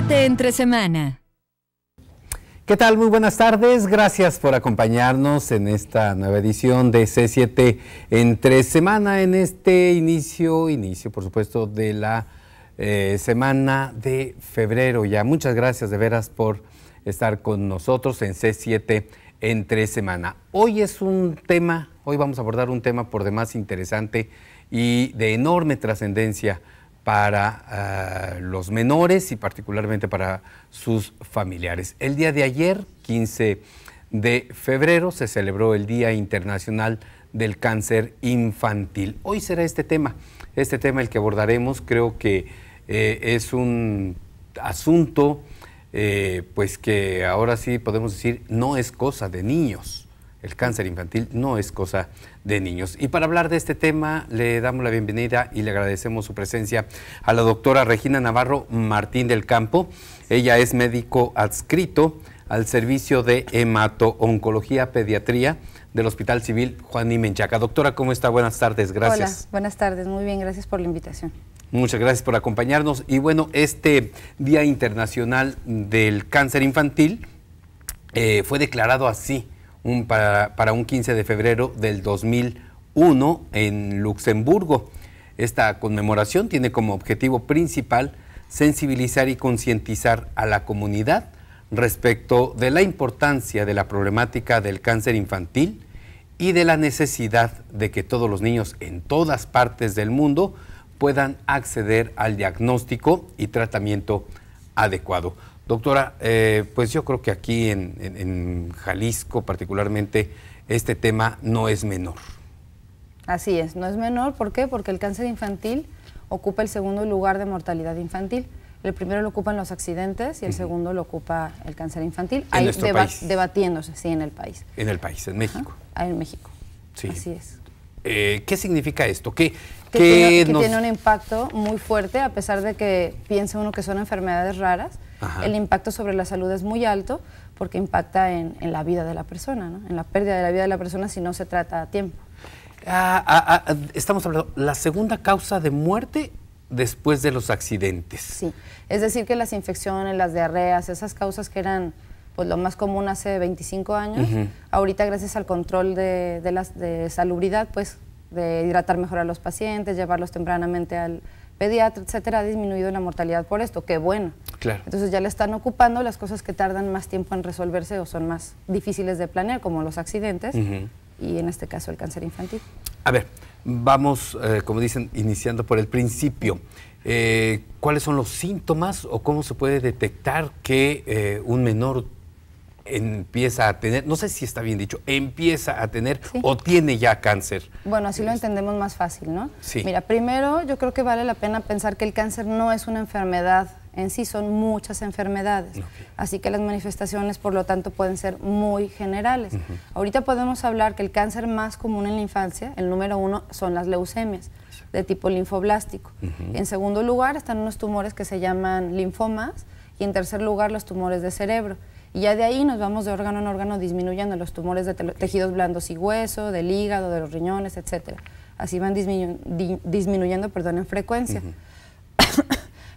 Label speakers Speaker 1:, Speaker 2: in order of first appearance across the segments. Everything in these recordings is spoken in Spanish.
Speaker 1: C7 entre semana.
Speaker 2: ¿Qué tal? Muy buenas tardes. Gracias por acompañarnos en esta nueva edición de C7 entre semana, en este inicio por supuesto, de la semana de febrero ya. Muchas gracias de veras por estar con nosotros en C7 entre semana. Hoy vamos a abordar un tema por demás interesante y de enorme trascendencia para los menores y particularmente para sus familiares. El día de ayer, 15 de febrero, se celebró el Día Internacional del Cáncer Infantil. Hoy será este tema el que abordaremos. Creo que es un asunto pues que ahora sí podemos decir no es cosa de niños. El cáncer infantil no es cosa de niños. Y para hablar de este tema le damos la bienvenida y le agradecemos su presencia a la doctora Regina Navarro Martín del Campo. Ella es médico adscrito al Servicio de Hemato-Oncología Pediatría del Hospital Civil Juan y Menchaca. Doctora, ¿cómo está? Buenas tardes, gracias.
Speaker 3: Hola, buenas tardes, muy bien, gracias por la invitación.
Speaker 2: Muchas gracias por acompañarnos. Y bueno, este Día Internacional del Cáncer Infantil fue declarado así para un 15 de febrero del 2001 en Luxemburgo. Esta conmemoración tiene como objetivo principal sensibilizar y concientizar a la comunidad respecto de la importancia de la problemática del cáncer infantil y de la necesidad de que todos los niños en todas partes del mundo puedan acceder al diagnóstico y tratamiento adecuado. Doctora, pues yo creo que aquí en Jalisco particularmente este tema no es menor.
Speaker 3: Así es, no es menor. ¿Por qué? Porque el cáncer infantil ocupa el segundo lugar de mortalidad infantil. El primero lo ocupan los accidentes y el segundo lo ocupa el cáncer infantil.
Speaker 2: ¿En nuestro país?
Speaker 3: Debatiéndose, sí, en el país.
Speaker 2: En el país, en México.
Speaker 3: Ajá, en México,
Speaker 2: sí.
Speaker 3: Así es.
Speaker 2: ¿Qué significa esto?
Speaker 3: Que tiene un impacto muy fuerte, a pesar de que piense uno que son enfermedades raras. Ajá. El impacto sobre la salud es muy alto porque impacta en la vida de la persona, ¿no? En la pérdida de la vida de la persona si no se trata a tiempo.
Speaker 2: Estamos hablando, la segunda causa de muerte después de los accidentes.
Speaker 3: Sí, es decir que las infecciones, las diarreas, esas causas que eran pues lo más común hace 25 años, ahorita gracias al control de salubridad, pues de hidratar mejor a los pacientes, llevarlos tempranamente al pediatra, etcétera, ha disminuido la mortalidad por esto, qué bueno.
Speaker 2: Claro.
Speaker 3: Entonces ya le están ocupando las cosas que tardan más tiempo en resolverse o son más difíciles de planear, como los accidentes y en este caso el cáncer infantil.
Speaker 2: A ver, vamos, como dicen, iniciando por el principio. ¿Cuáles son los síntomas o cómo se puede detectar que un menor empieza a tener, no sé si está bien dicho, empieza a tener o tiene ya cáncer? Bueno,
Speaker 3: así lo entendemos más fácil, ¿no?
Speaker 2: Sí.
Speaker 3: Mira, primero yo creo que vale la pena pensar que el cáncer no es una enfermedad en sí, son muchas enfermedades. Okay. Así que las manifestaciones, por lo tanto, pueden ser muy generales. Ahorita podemos hablar que el cáncer más común en la infancia, el número 1, son las leucemias de tipo linfoblástico. En segundo lugar están unos tumores que se llaman linfomas y en tercer lugar los tumores de cerebro. Y ya de ahí nos vamos de órgano en órgano disminuyendo los tumores de tejidos blandos y hueso, del hígado, de los riñones, etcétera. Así van disminuyendo en frecuencia.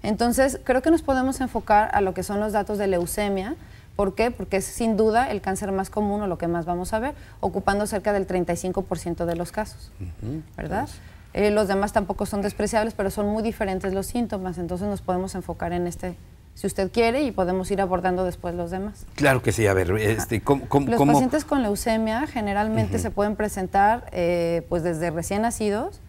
Speaker 3: Entonces, creo que nos podemos enfocar a lo que son los datos de leucemia. ¿Por qué? Porque es sin duda el cáncer más común o lo que más vamos a ver, ocupando cerca del 35% de los casos, ¿verdad? Los demás tampoco son despreciables, pero son muy diferentes los síntomas, entonces nos podemos enfocar en este, si usted quiere, y podemos ir abordando después los demás.
Speaker 2: Claro que sí, a ver,
Speaker 3: los pacientes con leucemia generalmente se pueden presentar pues desde recién nacidos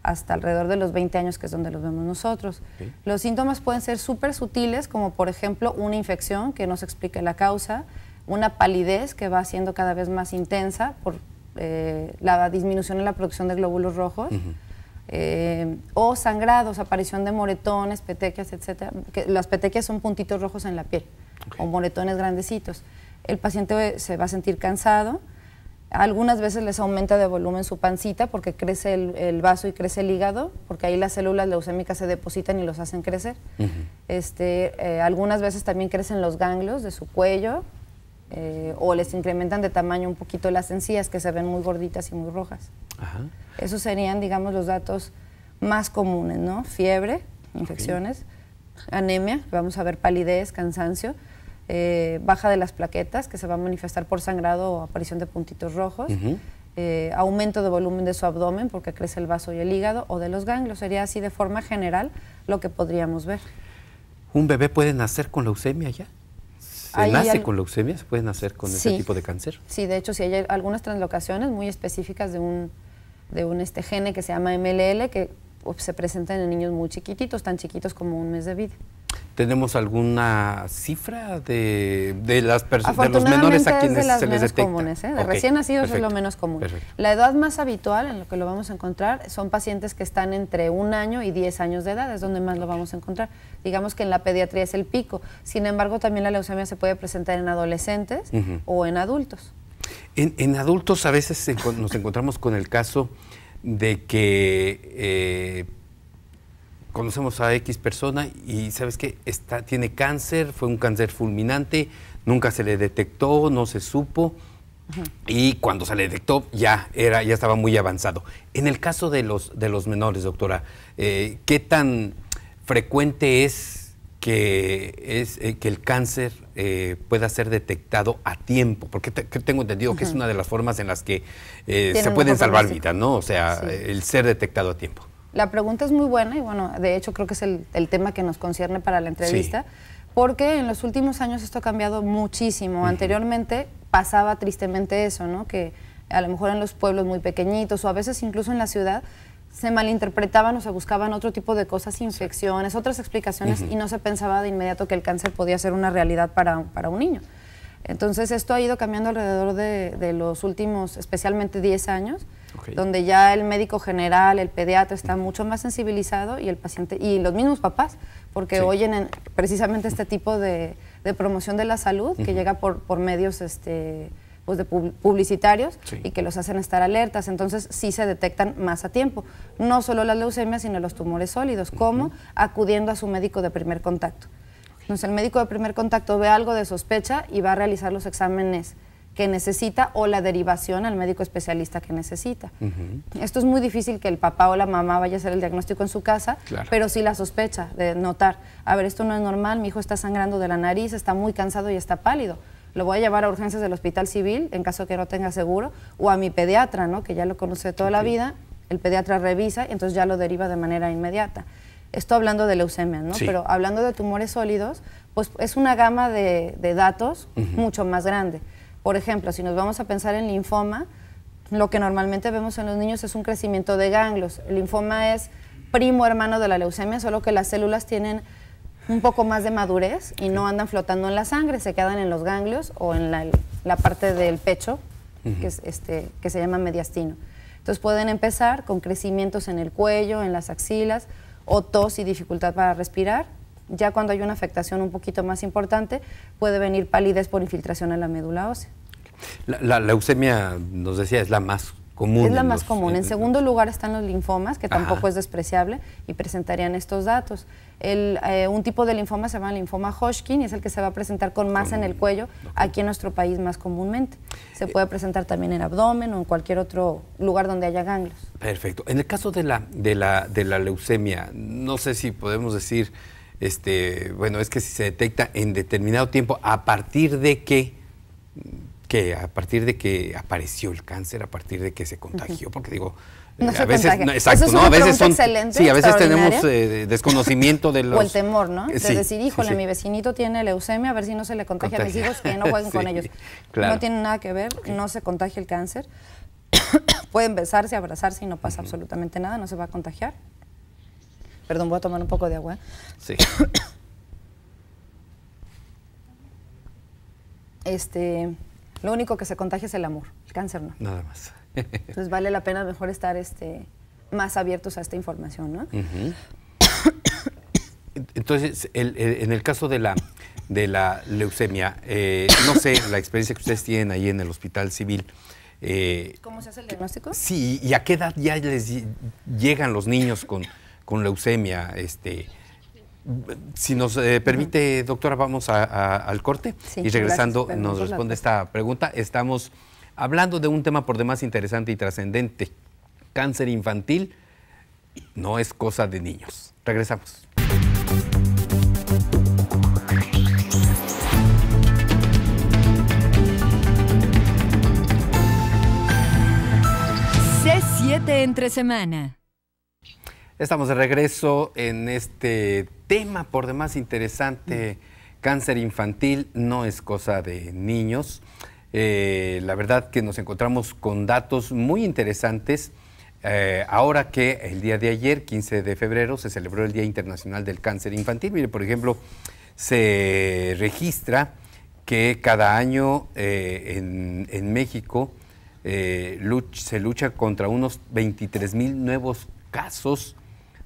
Speaker 3: hasta alrededor de los 20 años, que es donde los vemos nosotros. Los síntomas pueden ser súper sutiles, como por ejemplo una infección que no se explique la causa, una palidez que va siendo cada vez más intensa por la disminución en la producción de glóbulos rojos, o sangrados, aparición de moretones, petequias, etcétera. Las petequias son puntitos rojos en la piel, o moretones grandecitos. El paciente se va a sentir cansado. Algunas veces les aumenta de volumen su pancita porque crece el vaso y crece el hígado, porque ahí las células leucémicas se depositan y los hacen crecer. Algunas veces también crecen los ganglios de su cuello, o les incrementan de tamaño un poquito las encías, que se ven muy gorditas y muy rojas. Esos serían, digamos, los datos más comunes, ¿no? Fiebre, infecciones, anemia, vamos a ver palidez, cansancio, baja de las plaquetas, que se va a manifestar por sangrado o aparición de puntitos rojos, aumento de volumen de su abdomen porque crece el vaso y el hígado, o de los ganglios. Sería así de forma general lo que podríamos ver.
Speaker 2: ¿Un bebé puede nacer con leucemia ya? ¿Se nace con leucemia? ¿Se puede nacer con ese tipo de cáncer?
Speaker 3: Sí, de hecho sí hay algunas translocaciones muy específicas de un gene que se llama MLL, que se presentan en niños muy chiquititos, tan chiquitos como un mes de vida.
Speaker 2: ¿Tenemos alguna cifra de los menores a quienes se les detecta?
Speaker 3: Comunes, de recién nacidos es lo menos común.
Speaker 2: Perfecto.
Speaker 3: La edad más habitual en lo que lo vamos a encontrar son pacientes que están entre 1 año y 10 años de edad, es donde más lo vamos a encontrar. Digamos que en la pediatría es el pico. Sin embargo, también la leucemia se puede presentar en adolescentes o en adultos.
Speaker 2: En adultos a veces nos encontramos con el caso de que conocemos a X persona y sabes que tiene cáncer, fue un cáncer fulminante, nunca se le detectó, no se supo, y cuando se le detectó ya estaba muy avanzado. En el caso de los menores, doctora, ¿qué tan frecuente es que el cáncer pueda ser detectado a tiempo? Porque tengo entendido que es una de las formas en las que se pueden salvar vidas, ¿no? O sea, el ser detectado a tiempo.
Speaker 3: La pregunta es muy buena y bueno, de hecho creo que es el tema que nos concierne para la entrevista, porque en los últimos años esto ha cambiado muchísimo. Anteriormente pasaba tristemente eso, ¿no? Que a lo mejor en los pueblos muy pequeñitos o a veces incluso en la ciudad se malinterpretaban o se buscaban otro tipo de cosas, infecciones, otras explicaciones y no se pensaba de inmediato que el cáncer podía ser una realidad para un niño. Entonces esto ha ido cambiando alrededor de los últimos, especialmente 10 años, donde ya el médico general, el pediatra está mucho más sensibilizado y el paciente, y los mismos papás, porque oyen precisamente este tipo de promoción de la salud que llega por medios pues publicitarios y que los hacen estar alertas. Entonces sí se detectan más a tiempo, no solo las leucemias sino los tumores sólidos, como acudiendo a su médico de primer contacto. Entonces el médico de primer contacto ve algo de sospecha y va a realizar los exámenes que necesita o la derivación al médico especialista que necesita. Esto es muy difícil que el papá o la mamá vaya a hacer el diagnóstico en su casa, pero sí la sospecha de notar, a ver, esto no es normal, mi hijo está sangrando de la nariz, está muy cansado y está pálido. Lo voy a llevar a urgencias del hospital civil en caso de que no tenga seguro, o a mi pediatra, ¿no? Que ya lo conoce toda la vida, el pediatra revisa y entonces ya lo deriva de manera inmediata. Esto hablando de leucemia, ¿no? Pero hablando de tumores sólidos, pues es una gama de datos mucho más grande. Por ejemplo, si nos vamos a pensar en linfoma, lo que normalmente vemos en los niños es un crecimiento de ganglios. El linfoma es primo hermano de la leucemia, solo que las células tienen un poco más de madurez y no andan flotando en la sangre, se quedan en los ganglios o en la parte del pecho, que se llama mediastino. Entonces pueden empezar con crecimientos en el cuello, en las axilas, o tos y dificultad para respirar. Ya cuando hay una afectación un poquito más importante, puede venir palidez por infiltración en la médula ósea.
Speaker 2: La leucemia, nos decía, es la más común.
Speaker 3: Es la más común. En segundo lugar están los linfomas, que tampoco es despreciable, y presentarían estos datos. Un tipo de linfoma se llama linfoma Hodgkin y es el que se va a presentar con masa en el cuello, aquí en nuestro país más comúnmente. Se puede presentar también en abdomen o en cualquier otro lugar donde haya ganglios. Perfecto.
Speaker 2: En el caso de la leucemia, no sé si podemos decir, bueno, es que si se detecta en determinado tiempo, a partir de que a partir de que apareció el cáncer, a partir de que se contagió, porque digo,
Speaker 3: no
Speaker 2: a veces,
Speaker 3: exacto, ¿no? A veces
Speaker 2: sí, a veces tenemos desconocimiento de los...
Speaker 3: O el temor, ¿no? De decir, híjole, mi vecinito tiene leucemia, a ver si no se le contagia a mis hijos, que no jueguen con ellos. Claro. No tiene nada que ver, no se contagia el cáncer. Pueden besarse, abrazarse y no pasa absolutamente nada, no se va a contagiar. Perdón, voy a tomar un poco de agua.
Speaker 2: Sí.
Speaker 3: Lo único que se contagia es el amor, el cáncer no.
Speaker 2: Nada más.
Speaker 3: Entonces vale la pena mejor estar más abiertos a esta información, ¿no?
Speaker 2: Entonces, en el caso de la leucemia, no sé, la experiencia que ustedes tienen ahí en el Hospital Civil.
Speaker 3: ¿Cómo se hace el diagnóstico?
Speaker 2: Sí, ¿y a qué edad ya les llegan los niños con leucemia? Si nos permite, doctora, vamos al corte y regresando nos responde esta pregunta. Estamos hablando de un tema por demás interesante y trascendente. Cáncer infantil no es cosa de niños. Regresamos.
Speaker 1: C7 entre semana.
Speaker 2: Estamos de regreso en este tema por demás interesante. Cáncer infantil no es cosa de niños. La verdad que nos encontramos con datos muy interesantes. Ahora que el día de ayer, 15 de febrero, se celebró el Día Internacional del Cáncer Infantil. Mire, por ejemplo, se registra que cada año en México se lucha contra unos 23,000 nuevos casos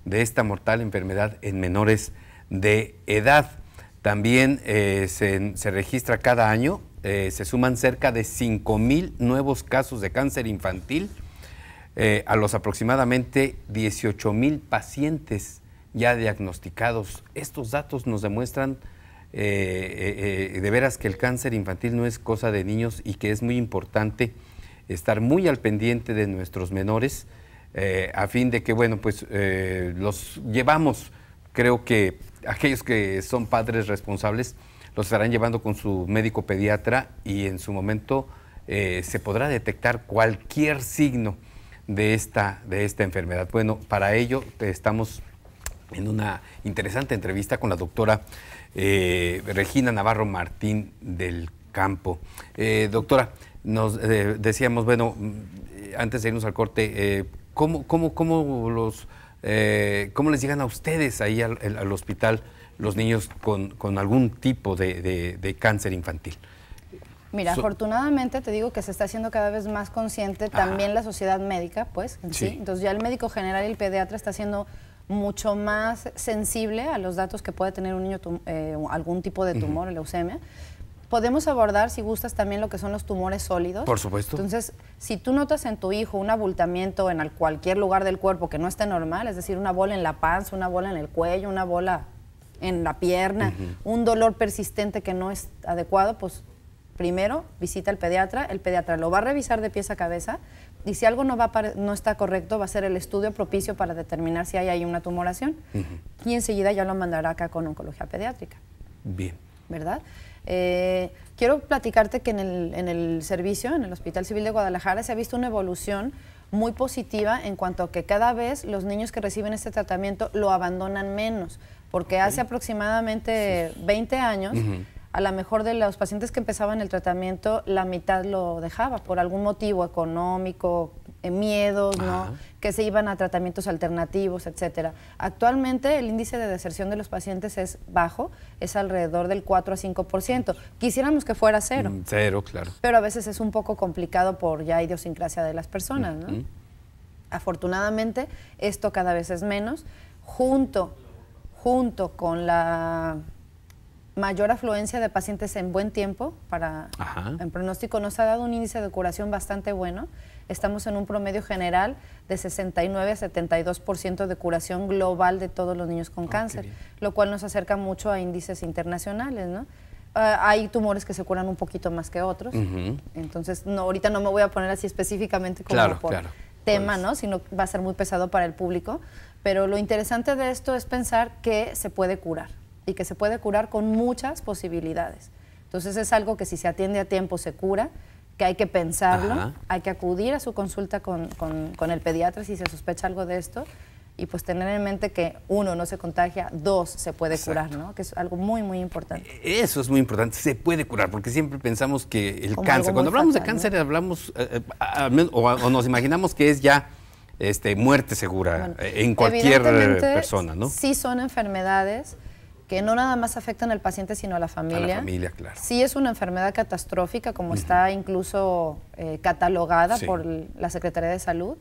Speaker 2: de esta mortal enfermedad en menores de edad. También se registra cada año, se suman cerca de 5,000 nuevos casos de cáncer infantil a los aproximadamente 18,000 pacientes ya diagnosticados. Estos datos nos demuestran de veras que el cáncer infantil no es cosa de niños y que es muy importante estar muy al pendiente de nuestros menores a fin de que, bueno, pues los llevamos, creo que aquellos que son padres responsables los estarán llevando con su médico pediatra y en su momento se podrá detectar cualquier signo de esta enfermedad. Bueno, para ello estamos en una interesante entrevista con la doctora Regina Navarro Martín del Campo. Doctora, nos decíamos, bueno, antes de irnos al corte, ¿cómo les llegan a ustedes ahí al hospital los niños con algún tipo de cáncer infantil?
Speaker 3: Mira, afortunadamente te digo que se está haciendo cada vez más consciente también la sociedad médica, pues, sí. Entonces ya el médico general y el pediatra está siendo mucho más sensible a los datos que puede tener un niño algún tipo de tumor, leucemia. Podemos abordar, si gustas, también lo que son los tumores sólidos.
Speaker 2: Por supuesto.
Speaker 3: Entonces, si tú notas en tu hijo un abultamiento en cualquier lugar del cuerpo que no esté normal, es decir, una bola en la panza, una bola en el cuello, una bola en la pierna, un dolor persistente que no es adecuado, pues primero visita al pediatra, el pediatra lo va a revisar de pies a cabeza y si algo no está correcto va a ser el estudio propicio para determinar si hay ahí una tumoración y enseguida ya lo mandará acá con oncología pediátrica.
Speaker 2: Bien.
Speaker 3: ¿Verdad? Quiero platicarte que en el servicio, en el Hospital Civil de Guadalajara, se ha visto una evolución muy positiva en cuanto a que cada vez los niños que reciben este tratamiento lo abandonan menos, porque hace aproximadamente 20 años, a lo mejor de los pacientes que empezaban el tratamiento, la mitad lo dejaba por algún motivo económico, miedos, ¿no? Que se iban a tratamientos alternativos, etcétera. Actualmente el índice de deserción de los pacientes es bajo, es alrededor del 4 a 5%. Quisiéramos que fuera cero.
Speaker 2: Cero, claro.
Speaker 3: Pero a veces es un poco complicado por ya idiosincrasia de las personas, ¿no? Afortunadamente esto cada vez es menos, junto con la mayor afluencia de pacientes en buen tiempo, en pronóstico nos ha dado un índice de curación bastante bueno. Estamos en un promedio general de 69 a 72% de curación global de todos los niños con cáncer, lo cual nos acerca mucho a índices internacionales, ¿no? Hay tumores que se curan un poquito más que otros, entonces ahorita no me voy a poner así específicamente como por tema, ¿no? Sino va a ser muy pesado para el público, pero lo interesante de esto es pensar que se puede curar y que se puede curar con muchas posibilidades. Entonces es algo que si se atiende a tiempo se cura, que hay que pensarlo, hay que acudir a su consulta con el pediatra si se sospecha algo de esto y pues tener en mente que 1, no se contagia, 2, se puede curar, ¿no? Que es algo muy, muy importante.
Speaker 2: Eso es muy importante, se puede curar, porque siempre pensamos que el cáncer, cuando hablamos de cáncer, ¿no? Hablamos o nos imaginamos que es ya muerte segura en cualquier persona, ¿no?
Speaker 3: Sí son enfermedades que no nada más afectan al paciente, sino a la familia.
Speaker 2: A la familia, claro.
Speaker 3: Sí es una enfermedad catastrófica, como está incluso catalogada por la Secretaría de Salud.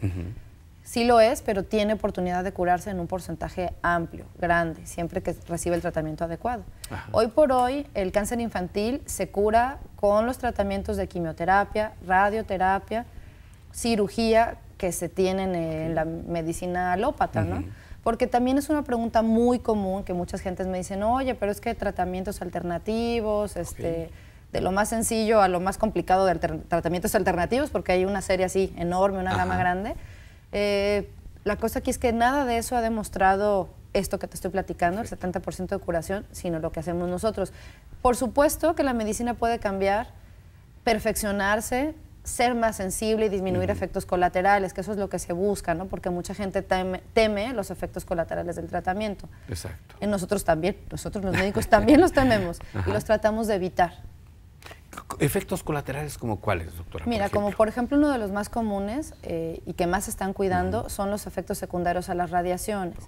Speaker 3: Sí lo es, pero tiene oportunidad de curarse en un porcentaje amplio, grande, siempre que recibe el tratamiento adecuado. Hoy por hoy, el cáncer infantil se cura con los tratamientos de quimioterapia, radioterapia, cirugía que se tienen en la medicina alópata, ¿no? Porque también es una pregunta muy común que muchas gentes me dicen, oye, pero es que tratamientos alternativos, de lo más sencillo a lo más complicado de tratamientos alternativos, porque hay una serie así enorme, una gama grande. La cosa aquí es que nada de eso ha demostrado esto que te estoy platicando, el 70% de curación, sino lo que hacemos nosotros. Por supuesto que la medicina puede cambiar, perfeccionarse, ser más sensible y disminuir efectos colaterales, que eso es lo que se busca, ¿no? Porque mucha gente teme los efectos colaterales del tratamiento.
Speaker 2: Exacto.
Speaker 3: En nosotros también, nosotros los médicos también los tememos y los tratamos de evitar.
Speaker 2: ¿Efectos colaterales como cuáles, doctora?
Speaker 3: Mira, como por ejemplo uno de los más comunes y que más se están cuidando son los efectos secundarios a las radiaciones,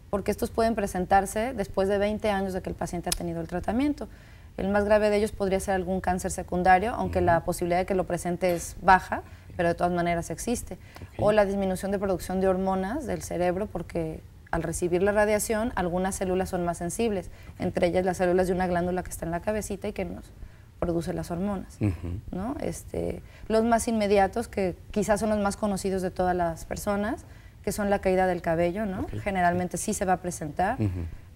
Speaker 3: porque estos pueden presentarse después de 20 años de que el paciente ha tenido el tratamiento. El más grave de ellos podría ser algún cáncer secundario, aunque la posibilidad de que lo presente es baja, pero de todas maneras existe. O la disminución de producción de hormonas del cerebro, porque al recibir la radiación, algunas células son más sensibles, entre ellas las células de una glándula que está en la cabecita y que nos produce las hormonas, ¿no? Los más inmediatos, que quizás son los más conocidos de todas las personas, que son la caída del cabello, ¿no? Generalmente sí se va a presentar.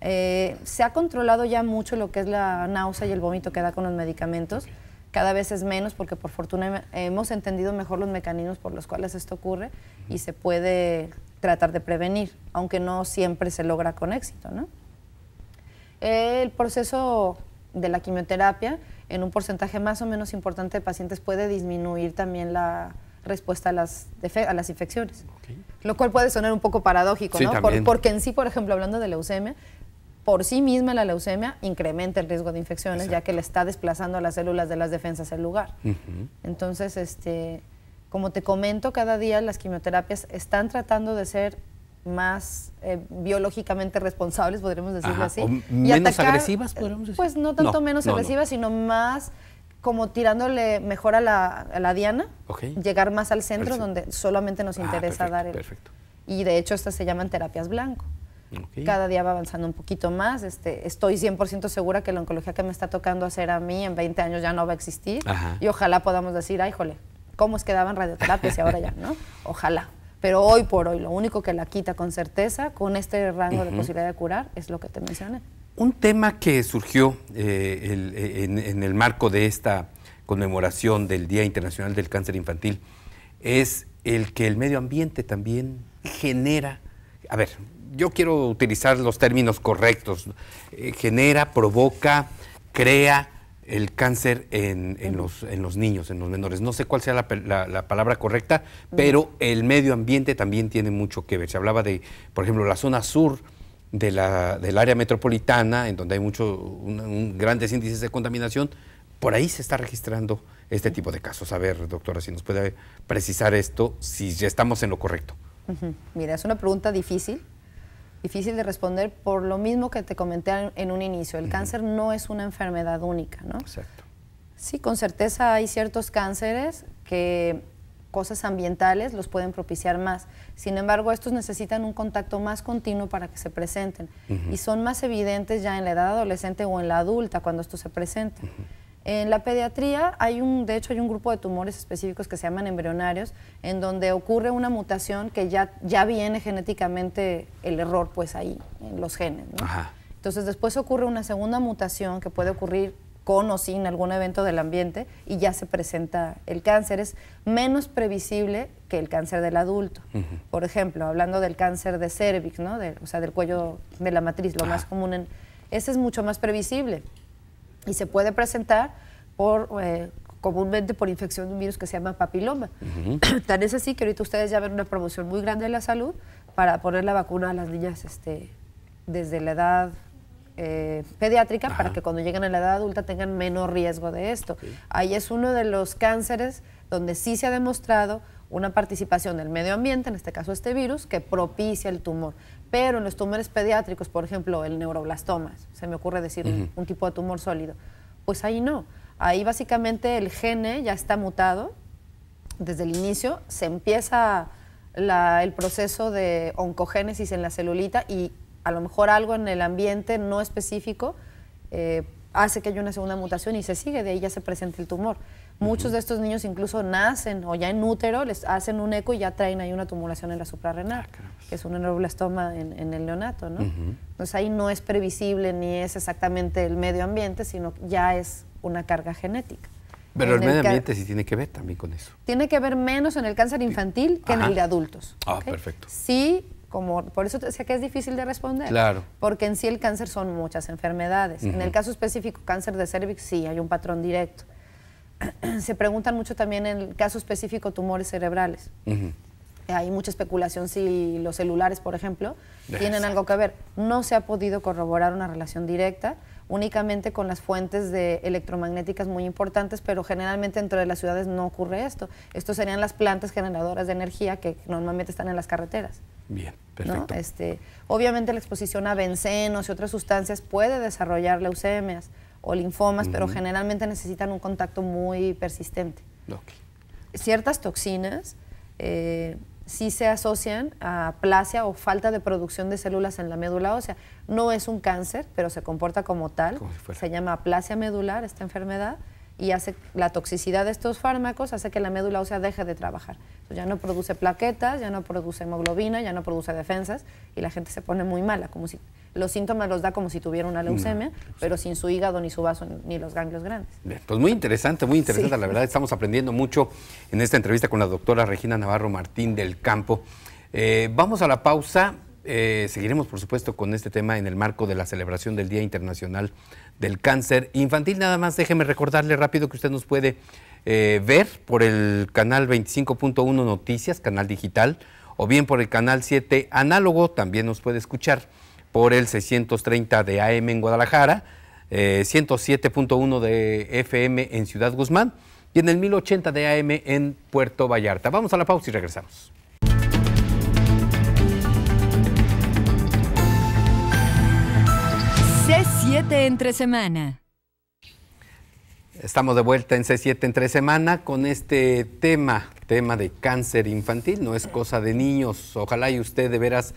Speaker 3: Se ha controlado ya mucho lo que es la náusea y el vómito que da con los medicamentos. Cada vez es menos porque por fortuna hemos entendido mejor los mecanismos por los cuales esto ocurre y se puede tratar de prevenir, aunque no siempre se logra con éxito, ¿no? El proceso de la quimioterapia, en un porcentaje más o menos importante de pacientes, puede disminuir también la respuesta a las infecciones. Lo cual puede sonar un poco paradójico, ¿no? Porque en sí, por ejemplo, hablando de leucemia, por sí misma la leucemia incrementa el riesgo de infecciones, ya que le está desplazando a las células de las defensas el lugar. Entonces, como te comento, cada día las quimioterapias están tratando de ser más biológicamente responsables, podríamos decirlo así.
Speaker 2: ¿O menos agresivas, podríamos decir?
Speaker 3: Pues no tanto menos agresivas, sino más como tirándole mejor a la diana, llegar más al centro donde solamente nos interesa dar el...
Speaker 2: Perfecto.
Speaker 3: Y de hecho estas se llaman terapias blanco. Cada día va avanzando un poquito más. Estoy 100% segura que la oncología que me está tocando hacer a mí en 20 años ya no va a existir. Y ojalá podamos decir, ay, jole, ¿cómo es que daban radioterapias y ahora ya, no? Ojalá. Pero hoy por hoy, lo único que la quita con certeza, con este rango de posibilidad de curar, es lo que te mencioné.
Speaker 2: Un tema que surgió en el marco de esta conmemoración del Día Internacional del Cáncer Infantil es el que el medio ambiente también genera, a ver, yo quiero utilizar los términos correctos, genera, provoca, crea el cáncer en los niños, en los menores. No sé cuál sea la palabra correcta, pero el medio ambiente también tiene mucho que ver. Se hablaba de, por ejemplo, la zona sur del área metropolitana, en donde hay grandes índices de contaminación. Por ahí se está registrando este tipo de casos. A ver, doctora, si nos puede precisar esto, si ya estamos en lo correcto.
Speaker 3: Mira, es una pregunta difícil de responder por lo mismo que te comenté en un inicio. El cáncer no es una enfermedad única, ¿no?
Speaker 2: Exacto.
Speaker 3: Sí, con certeza hay ciertos cánceres que cosas ambientales los pueden propiciar más. Sin embargo, estos necesitan un contacto más continuo para que se presenten y son más evidentes ya en la edad adolescente o en la adulta cuando esto se presenta. En la pediatría de hecho hay un grupo de tumores específicos que se llaman embrionarios, en donde ocurre una mutación que ya viene genéticamente el error pues ahí, en los genes, ¿no? Entonces después ocurre una segunda mutación que puede ocurrir con o sin algún evento del ambiente y ya se presenta el cáncer. Es menos previsible que el cáncer del adulto. Por ejemplo, hablando del cáncer de cervix, ¿no? O sea, del cuello de la matriz, lo más común, ese es mucho más previsible. Y se puede presentar comúnmente por infección de un virus que se llama papiloma. Tan es así que ahorita ustedes ya ven una promoción muy grande de la salud para poner la vacuna a las niñas desde la edad pediátrica para que cuando lleguen a la edad adulta tengan menos riesgo de esto. Ahí es uno de los cánceres donde sí se ha demostrado una participación del medio ambiente, en este caso este virus, que propicia el tumor. Pero en los tumores pediátricos, por ejemplo, el neuroblastoma, se me ocurre decir un tipo de tumor sólido, pues ahí no. Ahí básicamente el gene ya está mutado desde el inicio, se empieza el proceso de oncogénesis en la celulita y a lo mejor algo en el ambiente no específico hace que haya una segunda mutación y se sigue, de ahí ya se presenta el tumor. Muchos de estos niños incluso nacen o ya en útero, les hacen un eco y ya traen ahí una tumulación en la suprarrenal, que es un neuroblastoma en el neonato, ¿no? Entonces ahí no es previsible ni es exactamente el medio ambiente, sino ya es una carga genética.
Speaker 2: Pero el medio ambiente sí tiene que ver también con eso.
Speaker 3: Tiene que ver menos en el cáncer infantil que en el de adultos.
Speaker 2: Perfecto.
Speaker 3: Sí, por eso te decía que es difícil de responder.
Speaker 2: Claro.
Speaker 3: Porque en sí el cáncer son muchas enfermedades. En el caso específico, cáncer de cervix, sí, hay un patrón directo. Se preguntan mucho también en el caso específico tumores cerebrales. Hay mucha especulación si los celulares, por ejemplo, tienen algo que ver. No se ha podido corroborar una relación directa, únicamente con las fuentes electromagnéticas muy importantes, pero generalmente dentro de las ciudades no ocurre esto. Estos serían las plantas generadoras de energía que normalmente están en las carreteras.
Speaker 2: Bien, perfecto.
Speaker 3: ¿No? Obviamente la exposición a bencenos y otras sustancias puede desarrollar leucemias o linfomas, pero generalmente necesitan un contacto muy persistente. Ciertas toxinas sí se asocian a aplasia o falta de producción de células en la médula ósea. No es un cáncer, pero se comporta como tal. Se llama aplasia medular esta enfermedad y la toxicidad de estos fármacos hace que la médula ósea deje de trabajar. Entonces ya no produce plaquetas, ya no produce hemoglobina, ya no produce defensas y la gente se pone muy mala, como si los síntomas los da como si tuviera una leucemia, pero sin su hígado, ni su vaso, ni los ganglios grandes.
Speaker 2: Bien, pues muy interesante, sí. La verdad estamos aprendiendo mucho en esta entrevista con la doctora Regina Navarro Martín del Campo. Vamos a la pausa, seguiremos por supuesto con este tema en el marco de la celebración del Día Internacional del Cáncer Infantil. Nada más déjeme recordarle rápido que usted nos puede ver por el canal 25.1 Noticias, canal digital, o bien por el canal 7 análogo, también nos puede escuchar por el 630 de AM en Guadalajara, 107.1 de FM en Ciudad Guzmán y en el 1080 de AM en Puerto Vallarta. Vamos a la pausa y regresamos.
Speaker 1: C7 entre semana.
Speaker 2: Estamos de vuelta en C7 entre semana con este tema de cáncer infantil. No es cosa de niños. Ojalá y usted de veras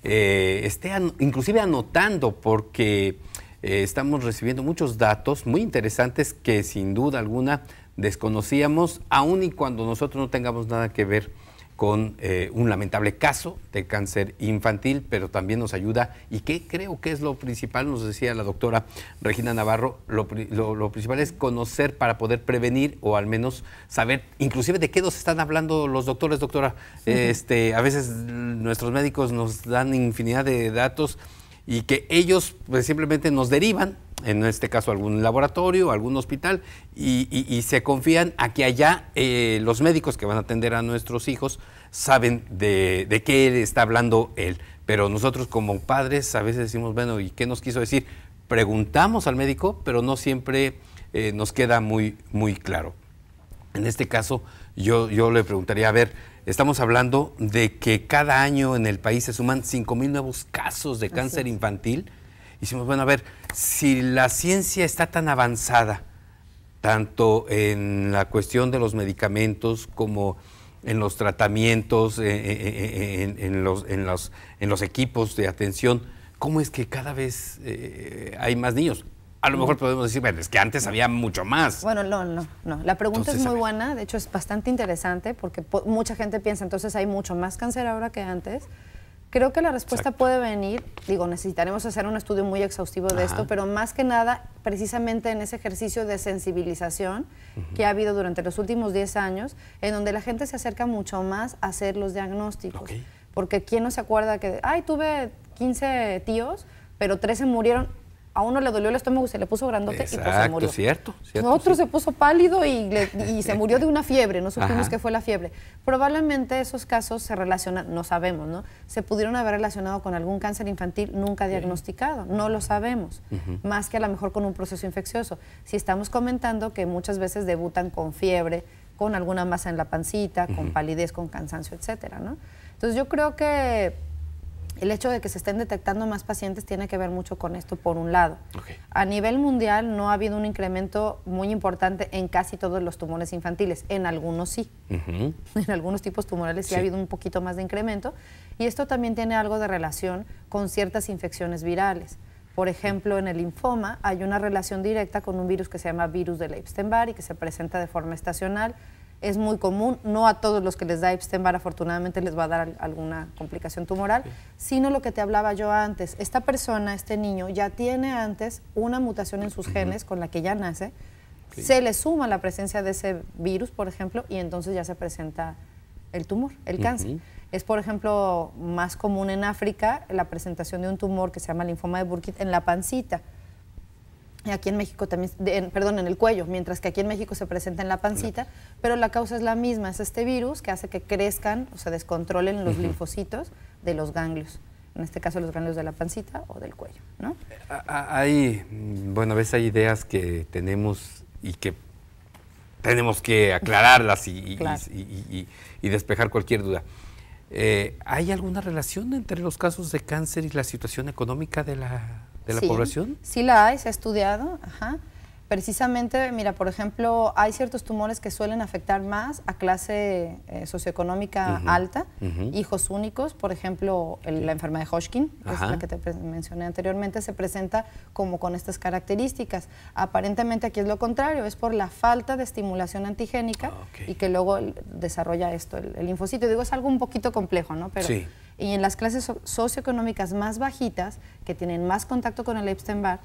Speaker 2: esté inclusive anotando, porque estamos recibiendo muchos datos muy interesantes que sin duda alguna desconocíamos, aun y cuando nosotros no tengamos nada que ver con un lamentable caso de cáncer infantil, pero también nos ayuda, y que creo que es lo principal, nos decía la doctora Regina Navarro, lo principal es conocer para poder prevenir, o al menos saber inclusive de qué nos están hablando los doctores, doctora. A veces nuestros médicos nos dan infinidad de datos y que ellos pues simplemente nos derivan, en este caso a algún laboratorio, a algún hospital, y se confían a que allá los médicos que van a atender a nuestros hijos saben de qué está hablando él. Pero nosotros como padres a veces decimos, bueno, ¿y qué nos quiso decir? Preguntamos al médico, pero no siempre nos queda muy claro. En este caso, yo le preguntaría, a ver, estamos hablando de que cada año en el país se suman 5,000 nuevos casos de cáncer infantil. Y decimos, bueno, a ver, si la ciencia está tan avanzada, tanto en la cuestión de los medicamentos como en los tratamientos, en los equipos de atención, ¿cómo es que cada vez hay más niños? A lo mejor podemos decir, bueno, es que antes había mucho más.
Speaker 3: Bueno, no. La pregunta entonces, es muy buena, de hecho es bastante interesante, porque mucha gente piensa, entonces hay mucho más cáncer ahora que antes. Creo que la respuesta puede venir, necesitaremos hacer un estudio muy exhaustivo de esto, pero más que nada, precisamente en ese ejercicio de sensibilización que ha habido durante los últimos 10 años, en donde la gente se acerca mucho más a hacer los diagnósticos. Porque ¿quién no se acuerda que, tuve 15 tíos, pero 13 murieron? A uno le dolió el estómago y se le puso grandote y pues se murió.
Speaker 2: Cierto.
Speaker 3: Otro se puso pálido y se murió de una fiebre, no supimos qué fue la fiebre. Probablemente esos casos se relacionan, no sabemos, ¿no? Se pudieron haber relacionado con algún cáncer infantil nunca diagnosticado, no lo sabemos, más que a lo mejor con un proceso infeccioso. Si estamos comentando que muchas veces debutan con fiebre, con alguna masa en la pancita, con palidez, con cansancio, etcétera, ¿no? Entonces yo creo que el hecho de que se estén detectando más pacientes tiene que ver mucho con esto, por un lado. A nivel mundial no ha habido un incremento muy importante en casi todos los tumores infantiles, en algunos sí. En algunos tipos tumorales sí ha habido un poquito más de incremento, y esto también tiene algo de relación con ciertas infecciones virales. Por ejemplo, en el linfoma hay una relación directa con un virus que se llama virus del Epstein-Barr y que se presenta de forma estacional. Es muy común, no a todos los que les da Epstein-Barr afortunadamente les va a dar alguna complicación tumoral, sino lo que te hablaba yo antes. Esta persona, este niño, ya tiene antes una mutación en sus genes con la que ya nace, se le suma la presencia de ese virus, por ejemplo, y entonces ya se presenta el tumor, el cáncer. Es, por ejemplo, más común en África la presentación de un tumor que se llama linfoma de Burkitt en la pancita. Y aquí en México también, perdón, en el cuello, mientras que aquí en México se presenta en la pancita, pero la causa es la misma, es este virus que hace que crezcan o se descontrolen los linfocitos de los ganglios, en este caso los ganglios de la pancita o del cuello, ¿no?
Speaker 2: Bueno, a veces hay ideas que tenemos y que tenemos que aclararlas
Speaker 3: Claro.
Speaker 2: y despejar cualquier duda. ¿Hay alguna relación entre los casos de cáncer y la situación económica de la
Speaker 3: Sí,
Speaker 2: población?
Speaker 3: sí la hay, se ha estudiado, ajá. Precisamente, mira, por ejemplo, hay ciertos tumores que suelen afectar más a clase socioeconómica alta, hijos únicos, por ejemplo, la enfermedad de Hodgkin, que es la que te mencioné anteriormente, se presenta como con estas características. Aparentemente aquí es lo contrario, es por la falta de estimulación antigénica y que luego desarrolla esto, el linfocito. Digo, es algo un poquito complejo, ¿no? Pero,
Speaker 2: sí.
Speaker 3: Y en las clases socioeconómicas más bajitas, que tienen más contacto con el Epstein-Barr,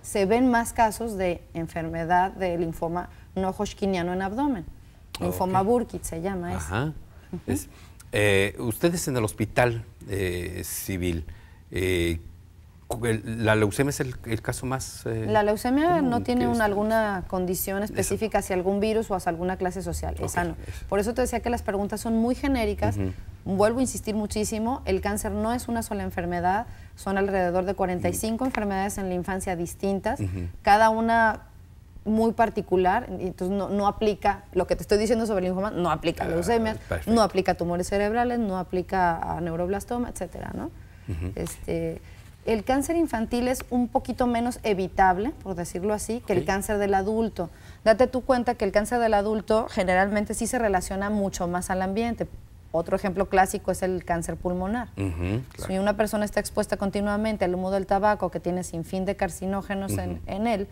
Speaker 3: se ven más casos de enfermedad de linfoma no hodgkiniano en abdomen. Linfoma Burkitt se llama eso.
Speaker 2: Ustedes en el hospital civil, ¿la leucemia es el caso más
Speaker 3: La leucemia no tiene
Speaker 2: que
Speaker 3: alguna condición específica hacia algún virus o hacia alguna clase social, esa no. Por eso te decía que las preguntas son muy genéricas. Vuelvo a insistir muchísimo, el cáncer no es una sola enfermedad, son alrededor de 45 enfermedades en la infancia distintas, cada una muy particular, entonces no aplica, lo que te estoy diciendo sobre el linfoma, no aplica a leucemias, no aplica a tumores cerebrales, no aplica a neuroblastoma, etcétera, ¿no? El cáncer infantil es un poquito menos evitable, por decirlo así, que el cáncer del adulto. Date tú cuenta que el cáncer del adulto generalmente sí se relaciona mucho más al ambiente. Otro ejemplo clásico es el cáncer pulmonar. Claro. Si una persona está expuesta continuamente al humo del tabaco, que tiene sinfín de carcinógenos en él,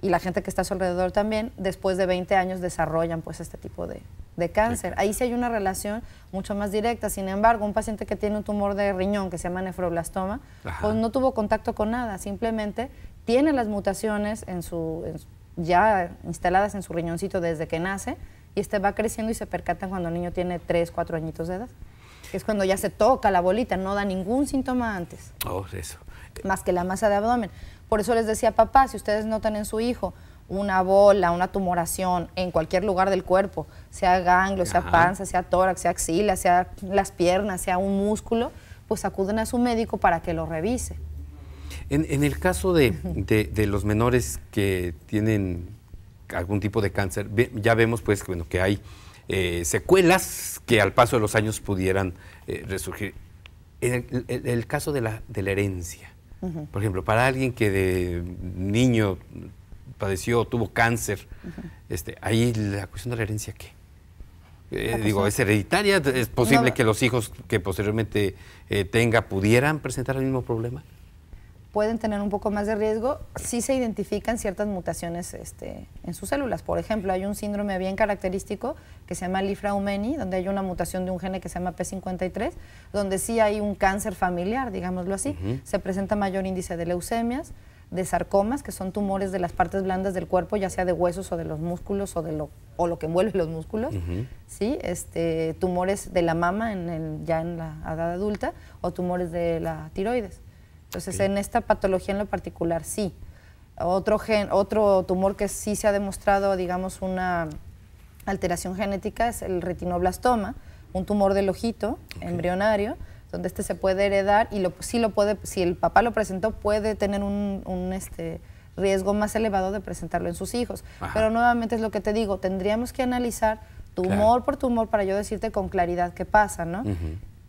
Speaker 3: y la gente que está a su alrededor también, después de 20 años desarrollan pues este tipo de cáncer. Ahí sí hay una relación mucho más directa. Sin embargo, un paciente que tiene un tumor de riñón que se llama nefroblastoma, pues no tuvo contacto con nada, simplemente tiene las mutaciones ya instaladas en su riñoncito desde que nace, y va creciendo y se percatan cuando el niño tiene 3, 4 añitos de edad. Que es cuando ya se toca la bolita, no da ningún síntoma antes.
Speaker 2: Eso.
Speaker 3: Más que la masa de abdomen. Por eso les decía, papá, si ustedes notan en su hijo una bola, una tumoración en cualquier lugar del cuerpo, sea ganglio, sea panza, sea tórax, sea axila, sea las piernas, sea un músculo, pues acuden a su médico para que lo revise.
Speaker 2: En el caso de los menores que tienen algún tipo de cáncer, ya vemos pues que hay secuelas que al paso de los años pudieran resurgir. En el caso de la herencia, por ejemplo, para alguien que de niño tuvo cáncer, ahí la cuestión de la herencia, ¿qué? ¿Es hereditaria? ¿Es posible que los hijos que posteriormente pudieran presentar el mismo problema?
Speaker 3: Pueden tener un poco más de riesgo si se identifican ciertas mutaciones en sus células. Por ejemplo, hay un síndrome bien característico que se llama Li-Fraumeni, donde hay una mutación de un gene que se llama P53, donde sí hay un cáncer familiar, digámoslo así. Se presenta mayor índice de leucemias, de sarcomas, que son tumores de las partes blandas del cuerpo, ya sea de huesos o de los músculos o lo que envuelve los músculos, ¿sí? Tumores de la mama ya en la edad adulta, o tumores de la tiroides. Entonces, en esta patología en lo particular, sí. Otro tumor que sí se ha demostrado, digamos, una alteración genética es el retinoblastoma, un tumor del ojito embrionario, donde se puede heredar y si el papá lo presentó, puede tener un riesgo más elevado de presentarlo en sus hijos. Pero nuevamente es lo que te digo, tendríamos que analizar tumor por tumor para yo decirte con claridad qué pasa, ¿no?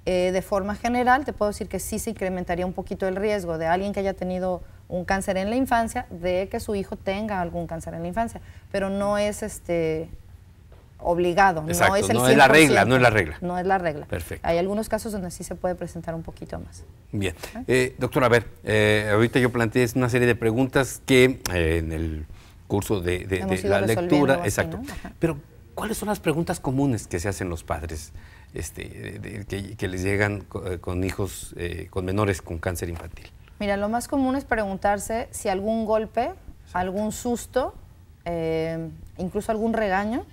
Speaker 3: De forma general, te puedo decir que sí se incrementaría un poquito el riesgo de alguien que haya tenido un cáncer en la infancia, de que su hijo tenga algún cáncer en la infancia, pero no es obligado.
Speaker 2: Exacto,
Speaker 3: no es el 100%.
Speaker 2: No es la regla.
Speaker 3: No es la regla.
Speaker 2: Perfecto.
Speaker 3: Hay algunos casos donde sí se puede presentar un poquito más.
Speaker 2: Bien. Doctora, a ver, ahorita yo planteé una serie de preguntas que en el curso de la lectura, así, exacto. ¿No? Pero, ¿cuáles son las preguntas comunes que se hacen los padres que les llegan con hijos, con menores con cáncer infantil?
Speaker 3: Mira, lo más común es preguntarse si algún golpe, algún susto, incluso algún regaño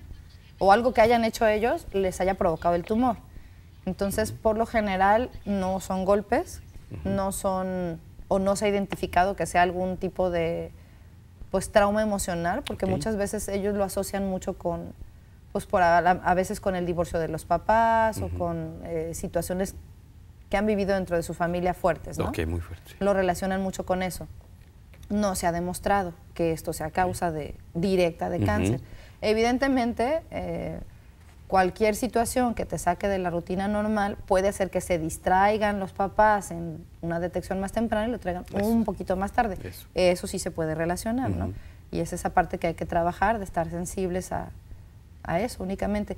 Speaker 3: o algo que hayan hecho ellos les haya provocado el tumor. Entonces, por lo general, no son golpes, no son o no se ha identificado que sea algún tipo de pues trauma emocional, porque muchas veces ellos lo asocian mucho con, pues a veces con el divorcio de los papás o con situaciones que han vivido dentro de su familia fuertes, ¿no?
Speaker 2: Ok, muy fuerte.
Speaker 3: Lo relacionan mucho con eso. No se ha demostrado que esto sea causa directa de cáncer. Evidentemente, cualquier situación que te saque de la rutina normal puede hacer que se distraigan los papás en una detección más temprana y lo traigan un poquito más tarde. Eso sí se puede relacionar, ¿no? Y es esa parte que hay que trabajar, de estar sensibles a eso únicamente.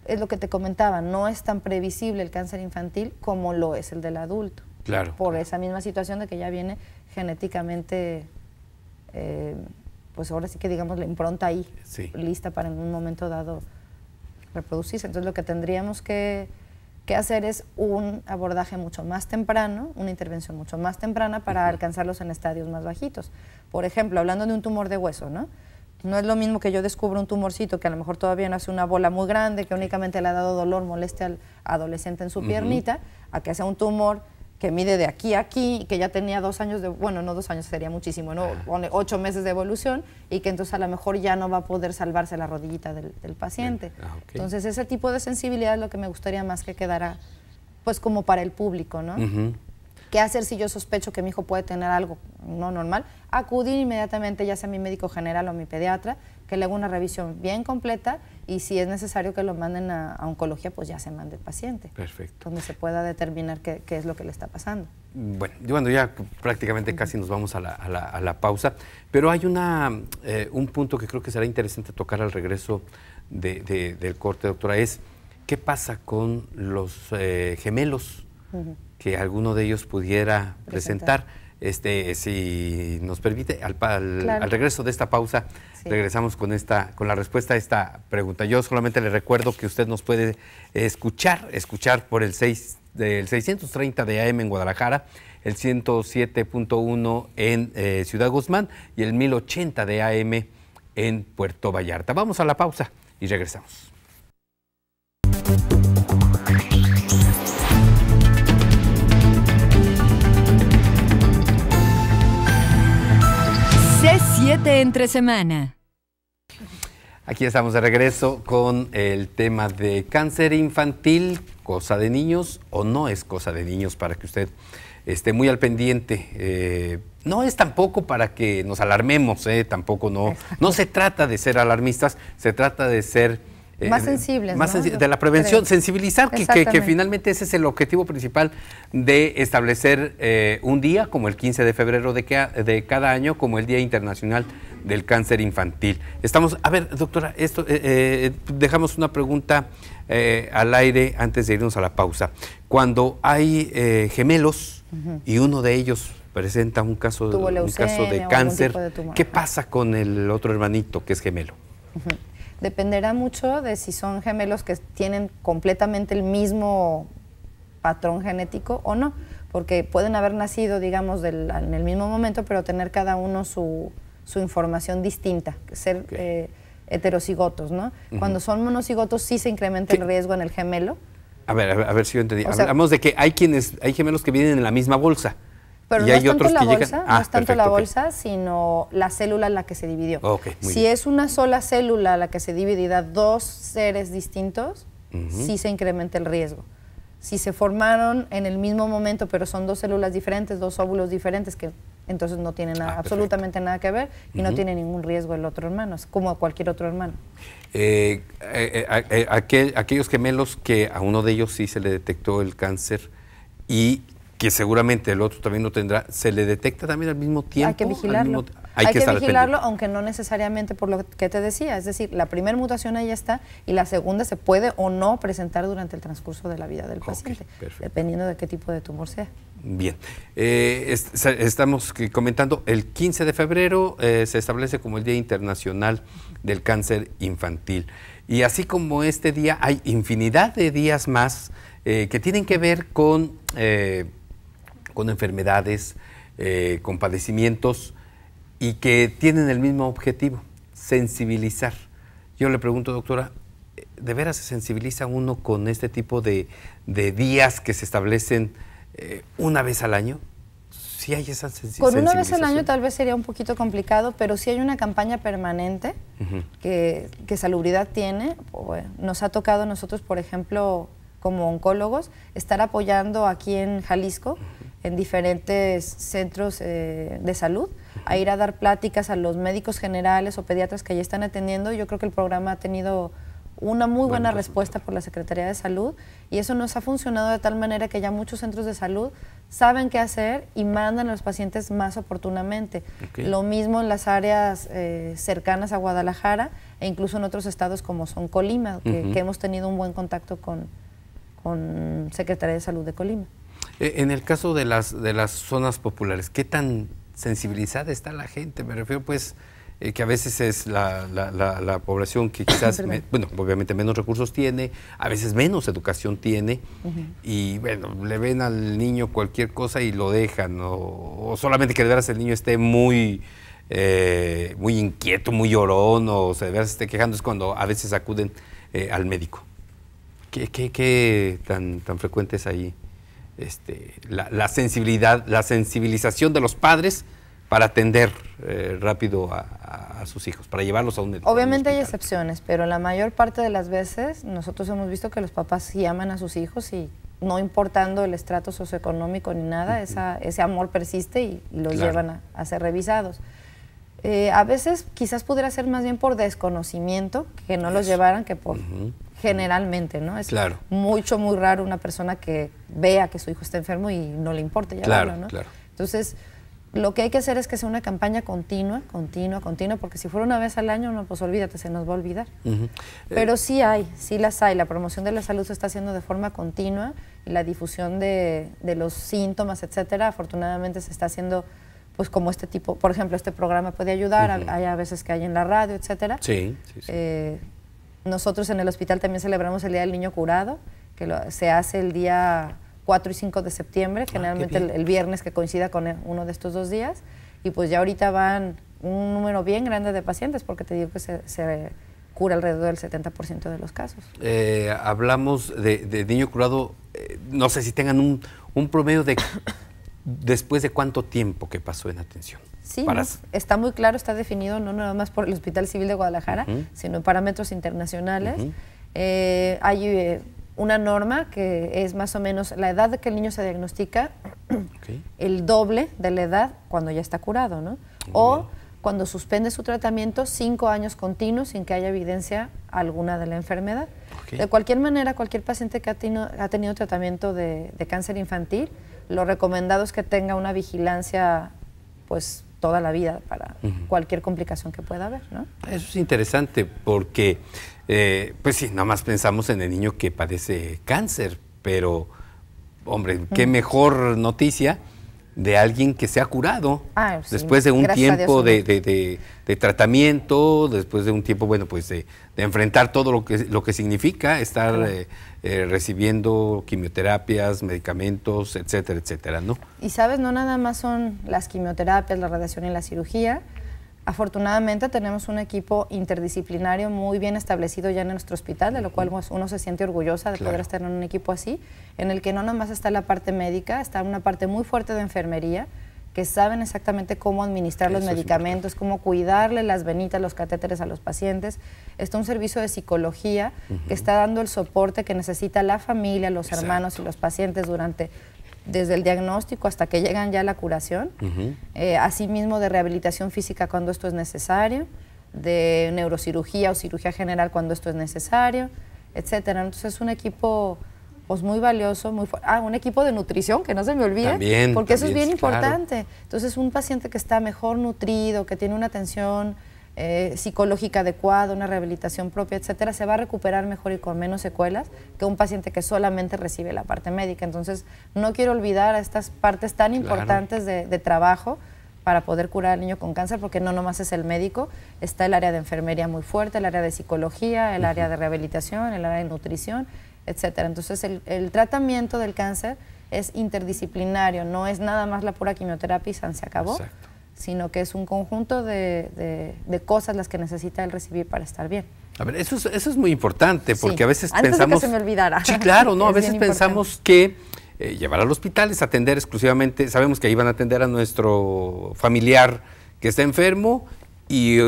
Speaker 3: Es lo que te comentaba, no es tan previsible el cáncer infantil como lo es el del adulto.
Speaker 2: Claro.
Speaker 3: Por esa misma situación de que ya viene genéticamente, pues ahora sí que digamos la impronta ahí, lista para en un momento dado reproducirse. Entonces lo que tendríamos que hacer es un abordaje mucho más temprano, una intervención mucho más temprana para alcanzarlos en estadios más bajitos. Por ejemplo, hablando de un tumor de hueso, ¿no? No es lo mismo que yo descubra un tumorcito que a lo mejor todavía no hace una bola muy grande, que únicamente le ha dado dolor, molestia al adolescente en su piernita, a que sea un tumor que mide de aquí a aquí, que ya tenía 2 años de, bueno, no 2 años, sería muchísimo, ¿no? 8 meses de evolución, y que entonces a lo mejor ya no va a poder salvarse la rodillita del paciente. Entonces ese tipo de sensibilidad es lo que me gustaría más que quedara, pues como para el público, ¿no? ¿Qué hacer si yo sospecho que mi hijo puede tener algo no normal? Acudir inmediatamente ya sea a mi médico general o a mi pediatra, que le haga una revisión bien completa, y si es necesario que lo manden a oncología, pues ya se mande el paciente.
Speaker 2: Perfecto.
Speaker 3: Donde se pueda determinar qué es lo que le está pasando.
Speaker 2: Bueno, ya prácticamente casi nos vamos a la pausa, pero hay un punto que creo que será interesante tocar al regreso del corte, doctora, es ¿qué pasa con los gemelos que alguno de ellos pudiera presentar? Si nos permite, al regreso de esta pausa, regresamos con la respuesta a esta pregunta. Yo solamente le recuerdo que usted nos puede escuchar por el 630 de AM en Guadalajara, el 107.1 en Ciudad Guzmán y el 1080 de AM en Puerto Vallarta. Vamos a la pausa y regresamos.
Speaker 1: C7 entre semana.
Speaker 2: Aquí estamos de regreso con el tema de cáncer infantil, cosa de niños o no es cosa de niños, para que usted esté muy al pendiente. No es tampoco para que nos alarmemos, tampoco no se trata de ser alarmistas, se trata de ser
Speaker 3: más sensibles,
Speaker 2: más
Speaker 3: ¿no?
Speaker 2: de la prevención, sensibilizar, que finalmente ese es el objetivo principal de establecer un día como el 15 de febrero de cada año como el Día Internacional del Cáncer Infantil. A ver, doctora, dejamos una pregunta al aire antes de irnos a la pausa. Cuando hay gemelos y uno de ellos presenta un caso de cáncer, ¿qué pasa con el otro hermanito que es gemelo?
Speaker 3: Dependerá mucho de si son gemelos que tienen completamente el mismo patrón genético o no, porque pueden haber nacido, digamos, en el mismo momento, pero tener cada uno su información distinta, ser heterocigotos, ¿no? Cuando son monocigotos sí se incrementa el riesgo en el gemelo. A
Speaker 2: ver si yo entendí. Hablamos de que hay gemelos que vienen en la misma bolsa.
Speaker 3: Pero no es tanto la bolsa, no es tanto la bolsa, sino la célula en la que se dividió. Si es una sola célula la que se divide y da 2 seres distintos, sí se incrementa el riesgo. Si se formaron en el mismo momento, pero son 2 células diferentes, 2 óvulos diferentes, que entonces no tienen absolutamente nada que ver y no tiene ningún riesgo el otro hermano, es como cualquier otro hermano.
Speaker 2: Aquellos gemelos que a uno de ellos sí se le detectó el cáncer y que seguramente el otro también lo tendrá, ¿se le detecta también al mismo tiempo?
Speaker 3: Hay que vigilarlo. Hay que vigilarlo, aunque no necesariamente por lo que te decía. Es decir, la primera mutación ahí está y la segunda se puede o no presentar durante el transcurso de la vida del paciente, dependiendo de qué tipo de tumor sea.
Speaker 2: Bien. Estamos comentando, el 15 de febrero se establece como el Día Internacional del Cáncer Infantil. Y así como este día, hay infinidad de días más que tienen que ver con enfermedades, con padecimientos y que tienen el mismo objetivo, sensibilizar. Yo le pregunto, doctora, ¿de veras se sensibiliza uno con este tipo de días que se establecen una vez al año? sí hay esa sensibilización.
Speaker 3: Con una vez al año tal vez sería un poquito complicado, pero sí hay una campaña permanente que Salubridad tiene. Bueno, nos ha tocado a nosotros, por ejemplo, como oncólogos, estar apoyando aquí en Jalisco, en diferentes centros de salud, a ir a dar pláticas a los médicos generales o pediatras que ya están atendiendo. Yo creo que el programa ha tenido una muy buena respuesta por la Secretaría de Salud, y eso nos ha funcionado de tal manera que ya muchos centros de salud saben qué hacer y mandan a los pacientes más oportunamente. Lo mismo en las áreas cercanas a Guadalajara e incluso en otros estados como son Colima, que hemos tenido un buen contacto con Secretaría de Salud de Colima.
Speaker 2: En el caso de las zonas populares, ¿qué tan sensibilizada está la gente? Me refiero pues que a veces es la población que quizás, bueno, obviamente menos recursos tiene, a veces menos educación tiene, y bueno, le ven al niño cualquier cosa y lo dejan, o solamente que de veras el niño esté muy inquieto, muy llorón, o de veras esté quejando, es cuando a veces acuden al médico. ¿Qué tan frecuente es ahí la sensibilización de los padres para atender rápido a sus hijos, para llevarlos a un médico?
Speaker 3: Obviamente hay excepciones, pero la mayor parte de las veces nosotros hemos visto que los papás sí aman a sus hijos y no importando el estrato socioeconómico ni nada, ese amor persiste y los llevan a ser revisados. A veces quizás pudiera ser más bien por desconocimiento, que no los llevaran, que por generalmente, ¿no? Es muy raro una persona que vea que su hijo está enfermo y no le importa llevarlo, ¿no? Entonces, lo que hay que hacer es que sea una campaña continua, porque si fuera una vez al año, no, pues olvídate, se nos va a olvidar. Pero sí las hay. La promoción de la salud se está haciendo de forma continua y la difusión de los síntomas, etcétera, afortunadamente se está haciendo, pues como este tipo, por ejemplo, este programa puede ayudar, hay a veces que hay en la radio, etcétera. Nosotros en el hospital también celebramos el Día del Niño Curado, que se hace el día 4 y 5 de septiembre, generalmente el viernes que coincida con uno de estos 2 días, y pues ya ahorita van un número bien grande de pacientes, porque te digo que se cura alrededor del 70% de los casos.
Speaker 2: Hablamos de niño curado, no sé si tengan un promedio de después de cuánto tiempo que pasó en atención.
Speaker 3: Sí, está muy claro, está definido no nada más por el Hospital Civil de Guadalajara, sino en parámetros internacionales. Hay una norma que es más o menos la edad de que el niño se diagnostica, el doble de la edad cuando ya está curado, ¿no? O cuando suspende su tratamiento 5 años continuos sin que haya evidencia alguna de la enfermedad. De cualquier manera, cualquier paciente que ha tenido tratamiento de cáncer infantil, lo recomendado es que tenga una vigilancia pues toda la vida para cualquier complicación que pueda haber, ¿no?
Speaker 2: Eso es interesante porque, pues sí, nada más pensamos en el niño que padece cáncer, pero, hombre, qué mejor noticia de alguien que se ha curado después de un tiempo de tratamiento, después de un tiempo, bueno, pues de enfrentar todo lo que significa estar recibiendo quimioterapias, medicamentos, etcétera, etcétera, ¿no?
Speaker 3: Y sabes, no nada más son las quimioterapias, la radiación y la cirugía. Afortunadamente tenemos un equipo interdisciplinario muy bien establecido ya en nuestro hospital, de lo cual uno se siente orgullosa de poder estar en un equipo así, en el que no nada más está la parte médica, está una parte muy fuerte de enfermería, que saben exactamente cómo administrar los medicamentos, cómo cuidarle las venitas, los catéteres a los pacientes. Está un servicio de psicología que está dando el soporte que necesita la familia, los hermanos y los pacientes desde el diagnóstico hasta que llegan ya a la curación. Asimismo de rehabilitación física cuando esto es necesario, de neurocirugía o cirugía general cuando esto es necesario, etcétera. Entonces es un equipo pues muy valioso, un equipo de nutrición, que no se me olvide, porque eso es bien importante. Entonces un paciente que está mejor nutrido, que tiene una atención psicológica adecuada, una rehabilitación propia, etcétera, se va a recuperar mejor y con menos secuelas que un paciente que solamente recibe la parte médica. Entonces no quiero olvidar a estas partes tan importantes de trabajo para poder curar al niño con cáncer, porque no nomás es el médico, está el área de enfermería muy fuerte, el área de psicología, el área de rehabilitación, el área de nutrición, etcétera. Entonces el tratamiento del cáncer es interdisciplinario, no es nada más la pura quimioterapia y se acabó, sino que es un conjunto de cosas las que necesita él recibir para estar bien.
Speaker 2: A ver, eso es muy importante, porque a veces
Speaker 3: antes
Speaker 2: pensamos...
Speaker 3: de que se me olvidara.
Speaker 2: Sí, claro, ¿no? A veces pensamos que llevar al hospital, es atender exclusivamente, sabemos que ahí van a atender a nuestro familiar que está enfermo y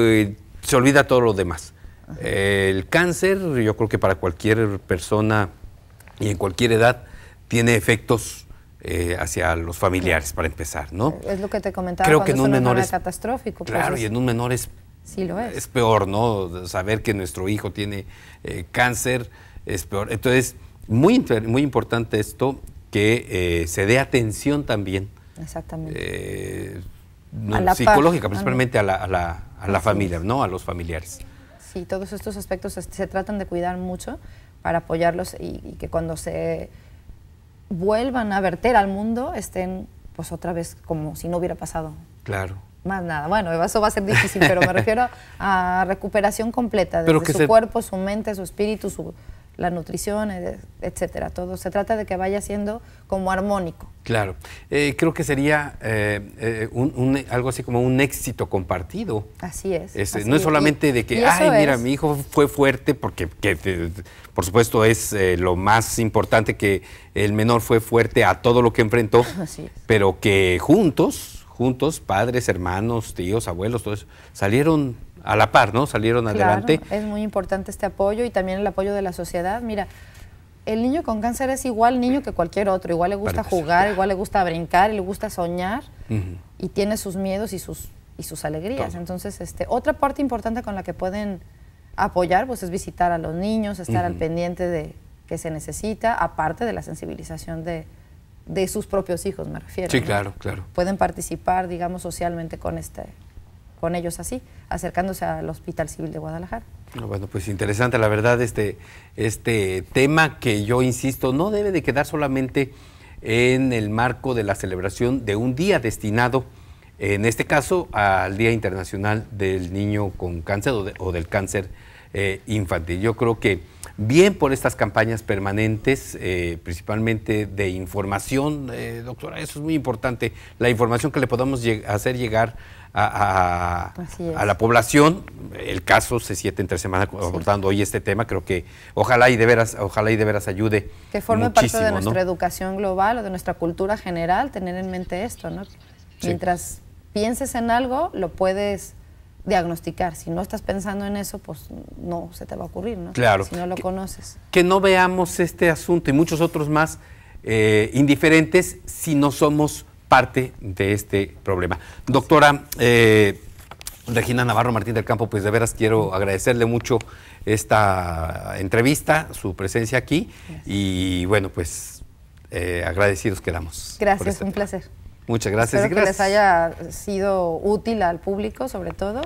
Speaker 2: se olvida todo lo demás. El cáncer, yo creo que para cualquier persona y en cualquier edad, tiene efectos hacia los familiares, para empezar, ¿no?
Speaker 3: Es lo que te comentaba,
Speaker 2: creo
Speaker 3: cuando
Speaker 2: que en
Speaker 3: es
Speaker 2: un
Speaker 3: una
Speaker 2: menor
Speaker 3: enfermedad
Speaker 2: es
Speaker 3: catastrófico.
Speaker 2: Claro,
Speaker 3: pues
Speaker 2: y en un menor es,
Speaker 3: sí lo es.
Speaker 2: Es peor, ¿no? Saber que nuestro hijo tiene cáncer es peor. Entonces, muy importante esto, que se dé atención también.
Speaker 3: Exactamente.
Speaker 2: Psicológica, principalmente a la familia, ¿no? A los familiares.
Speaker 3: Sí, todos estos aspectos se tratan de cuidar mucho para apoyarlos y que cuando se vuelvan a verter al mundo estén pues otra vez como si no hubiera pasado.
Speaker 2: Claro.
Speaker 3: Más nada. Bueno, eso va a ser difícil, pero me refiero a recuperación completa desde su cuerpo, su mente, su espíritu, la nutrición, etcétera. Todo se trata de que vaya siendo como armónico.
Speaker 2: Claro. Creo que sería algo así como un éxito compartido.
Speaker 3: Así es. Así
Speaker 2: no es solamente de que, ay, mira, mi hijo fue fuerte, porque por supuesto es lo más importante, que el menor fue fuerte a todo lo que enfrentó,
Speaker 3: así es.
Speaker 2: Pero que juntos, padres, hermanos, tíos, abuelos, todos salieron a la par, ¿no? Salieron adelante.
Speaker 3: Es muy importante este apoyo y también el apoyo de la sociedad. Mira, el niño con cáncer es igual niño que cualquier otro. Igual le gusta jugar, igual le gusta brincar, le gusta soñar y tiene sus miedos y sus alegrías. Todo. Entonces, otra parte importante con la que pueden apoyar pues es visitar a los niños, estar al pendiente de qué se necesita, aparte de la sensibilización de sus propios hijos, me refiero.
Speaker 2: Sí,
Speaker 3: ¿no?
Speaker 2: claro.
Speaker 3: Pueden participar, digamos, socialmente con ellos así, acercándose al Hospital Civil de Guadalajara.
Speaker 2: Bueno, pues interesante, la verdad, este tema que yo insisto, no debe de quedar solamente en el marco de la celebración de un día destinado, en este caso, al Día Internacional del Niño con Cáncer o del Cáncer Infantil. Yo creo que bien por estas campañas permanentes, principalmente de información, doctora, eso es muy importante, la información que le podamos hacer llegar a la población. El caso C7 entre semana, abordando hoy este tema, creo que ojalá y de veras ayude. Que
Speaker 3: forme parte de nuestra educación global o de nuestra cultura general, tener en mente esto, ¿no? Mientras pienses en algo, lo puedes diagnosticar. Si no estás pensando en eso, pues no se te va a ocurrir, ¿no?
Speaker 2: Claro.
Speaker 3: Si no lo conoces.
Speaker 2: Que no veamos este asunto y muchos otros más indiferentes si no somos parte de este problema. Doctora Regina Navarro Martín del Campo, pues de veras quiero agradecerle mucho esta entrevista, su presencia aquí. Gracias. Y bueno, pues agradecidos quedamos.
Speaker 3: Gracias, un placer.
Speaker 2: Muchas gracias.
Speaker 3: Espero que les haya sido útil al público, sobre todo,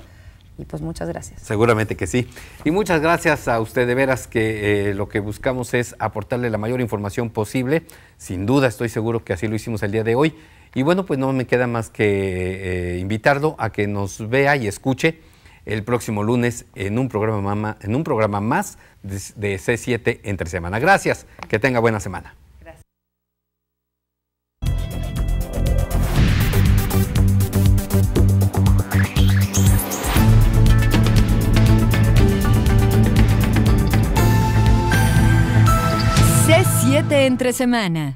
Speaker 3: y pues muchas gracias.
Speaker 2: Seguramente que sí. Y muchas gracias a usted, de veras que lo que buscamos es aportarle la mayor información posible. Sin duda, estoy seguro que así lo hicimos el día de hoy. Y bueno, pues no me queda más que invitarlo a que nos vea y escuche el próximo lunes en un programa más de C7 entre semana. Gracias, que tenga buena semana.
Speaker 3: Gracias.
Speaker 1: 7 entre semana.